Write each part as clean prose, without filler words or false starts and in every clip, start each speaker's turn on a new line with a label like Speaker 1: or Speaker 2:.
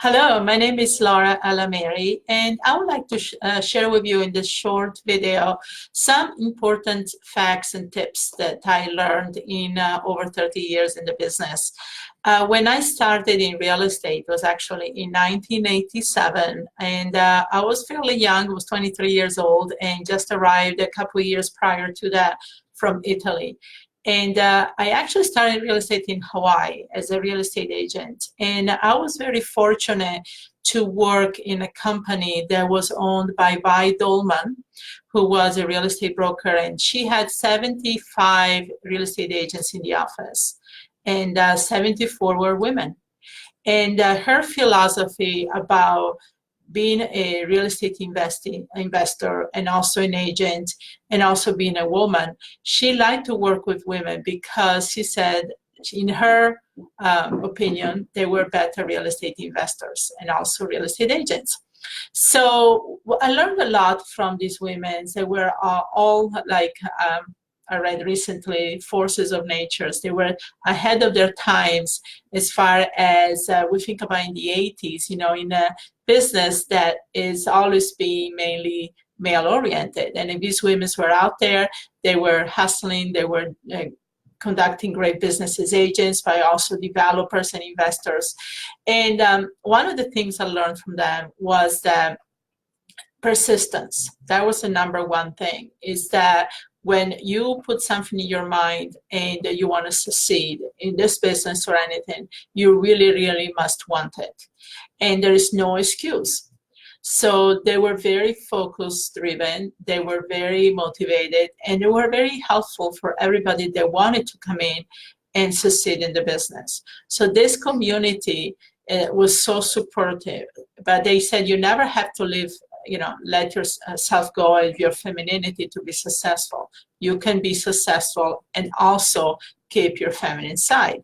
Speaker 1: Hello, my name is Laura Alameri, and I would like to share with you in this short video some important facts and tips that I learned in over 30 years in the business. When I started in real estate, it was actually in 1987, and I was fairly young, I was 23 years old, and just arrived a couple of years prior to that from Italy. And I actually started real estate in Hawaii as a real estate agent. And I was very fortunate to work in a company that was owned by Vi Dolman, who was a real estate broker. And she had 75 real estate agents in the office, and 74 were women. And her philosophy about being a real estate investor and also an agent and also being a woman, she liked to work with women because she said, in her opinion, they were better real estate investors and also real estate agents. So I learned a lot from these women. They were all like, I read recently, forces of nature. They were ahead of their times as far as we think about in the 80s, you know, in a business that is always being mainly male-oriented. And if these women were out there, they were hustling, they were conducting great business as agents, but also developers and investors. And one of the things I learned from them was that persistence. That was the number one thing, is that when you put something in your mind and you want to succeed in this business or anything, you really, really must want it. And there is no excuse. So they were very focus driven, they were very motivated, and they were very helpful for everybody that wanted to come in and succeed in the business. So this community was so supportive, but they said you never have to live, you know, let yourself go of your femininity to be successful. You can be successful and also keep your feminine side.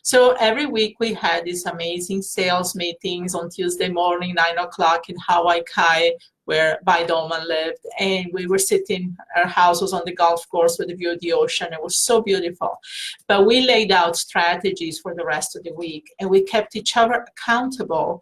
Speaker 1: So every week we had these amazing sales meetings on Tuesday morning, 9 o'clock in Hawaii Kai, where Vi Dolman lived. And we were sitting, our house was on the golf course with a view of the ocean. It was so beautiful. But we laid out strategies for the rest of the week, and we kept each other accountable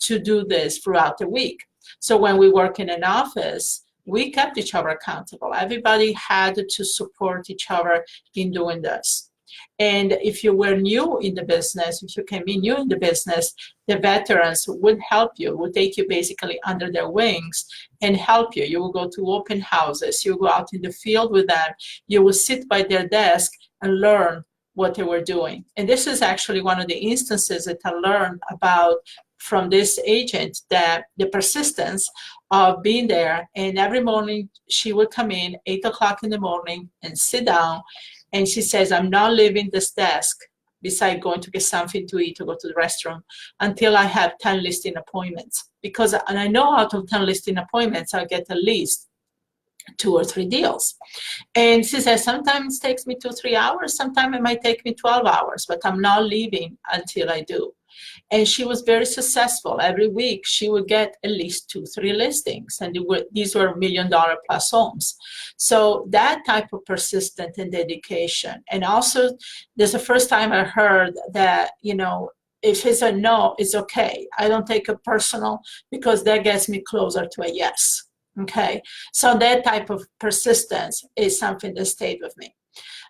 Speaker 1: to do this throughout the week. So when we work in an office, we kept each other accountable. Everybody had to support each other in doing this. And if you were new in the business, if you came in new in the business, the veterans would help you, would take you basically under their wings and help you. You will go to open houses, you go out in the field with them, you will sit by their desk and learn what they were doing. And this is actually one of the instances that I learned about from this agent, that the persistence of being there. And every morning she would come in 8 o'clock in the morning and sit down. And she says, I'm not leaving this desk, besides going to get something to eat or go to the restroom, until I have 10 listing appointments. Because, and I know out of 10 listing appointments, I'll get at least 2 or 3 deals. And she says, sometimes it takes me 2-3 hours, sometimes it might take me 12 hours, but I'm not leaving until I do. And she was very successful. Every week she would get at least 2-3 listings, and these were $1 million plus homes. So that type of persistence and dedication. And also, there's the first time I heard that, you know, if it's a no, it's okay. I don't take it personal, because that gets me closer to a yes. Okay, so that type of persistence is something that stayed with me.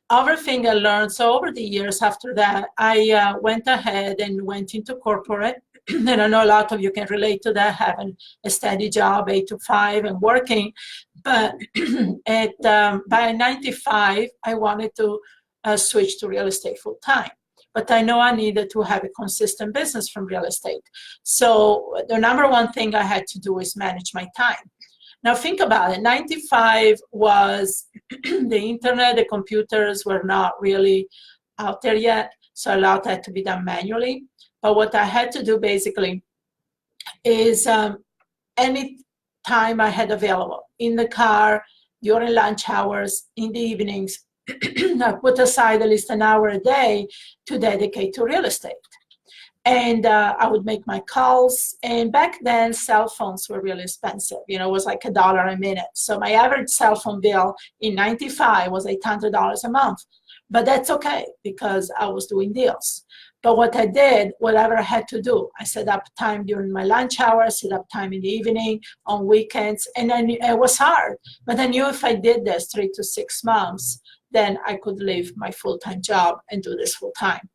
Speaker 1: Other thing I learned, so over the years after that, I went ahead and went into corporate. And I know a lot of you can relate to that, having a steady job, 8 to 5 and working. But by 95, I wanted to switch to real estate full time. But I know I needed to have a consistent business from real estate. So the number one thing I had to do is manage my time. Now think about it, 95 was the internet, the computers were not really out there yet, so a lot had to be done manually. But what I had to do basically is any time I had available, in the car, during lunch hours, in the evenings, I put aside at least an hour a day to dedicate to real estate. And I would make my calls. And back then, cell phones were really expensive. You know, it was like $1 a minute. So my average cell phone bill in 95 was $800 a month. But that's okay, because I was doing deals. But what I did, whatever I had to do, I set up time during my lunch hour, set up time in the evening, on weekends, and I knew, it was hard. But I knew if I did this 3 to 6 months, then I could leave my full-time job and do this full-time.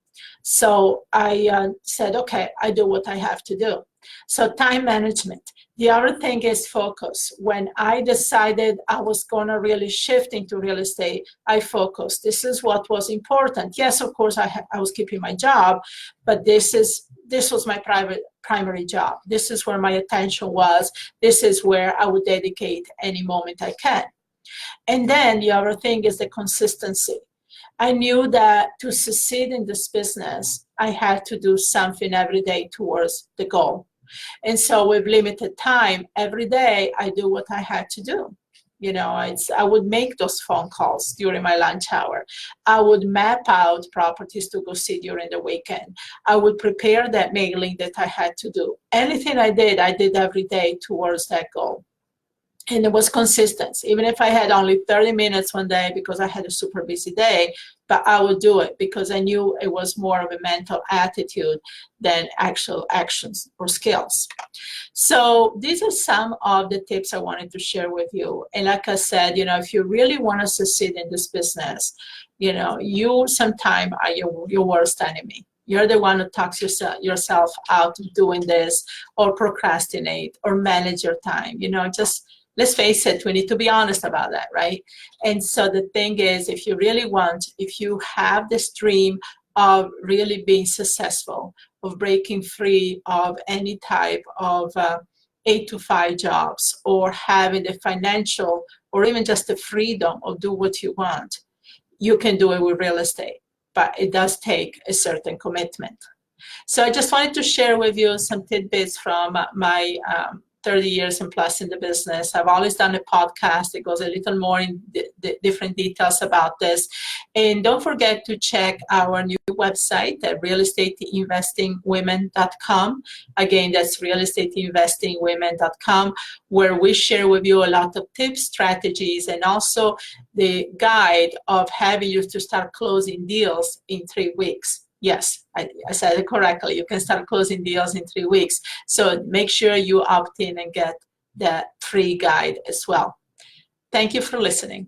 Speaker 1: So I said, okay, I do what I have to do. So time management. The other thing is focus. When I decided I was going to really shift into real estate, I focused. This is what was important. Yes, of course, I was keeping my job, but this was my primary job. This is where my attention was. This is where I would dedicate any moment I can. And then the other thing is the consistency. I knew that to succeed in this business, I had to do something every day towards the goal. And so with limited time, every day I do what I had to do. You know, I would make those phone calls during my lunch hour. I would map out properties to go see during the weekend. I would prepare that mailing that I had to do. Anything I did every day towards that goal. And it was consistent. Even if I had only 30 minutes one day because I had a super busy day, but I would do it because I knew it was more of a mental attitude than actual actions or skills. So these are some of the tips I wanted to share with you. And like I said, you know, if you really want to succeed in this business, you know, you sometimes are your worst enemy. You're the one who talks yourself out of doing this, or procrastinate, or manage your time. You know, just let's face it, we need to be honest about that, right? And so the thing is, if you really want, if you have this dream of really being successful, of breaking free of any type of 8 to 5 jobs, or having the financial or even just the freedom of do what you want, you can do it with real estate. But it does take a certain commitment. So I just wanted to share with you some tidbits from my 30 years and plus in the business. I've always done a podcast. It goes a little more in the different details about this. And don't forget to check our new website at realestateinvestingwomen.com. Again, that's realestateinvestingwomen.com, where we share with you a lot of tips, strategies, and also the guide of having you to start closing deals in 3 weeks. Yes, I said it correctly. You can start closing deals in 3 weeks. So make sure you opt in and get that free guide as well. Thank you for listening.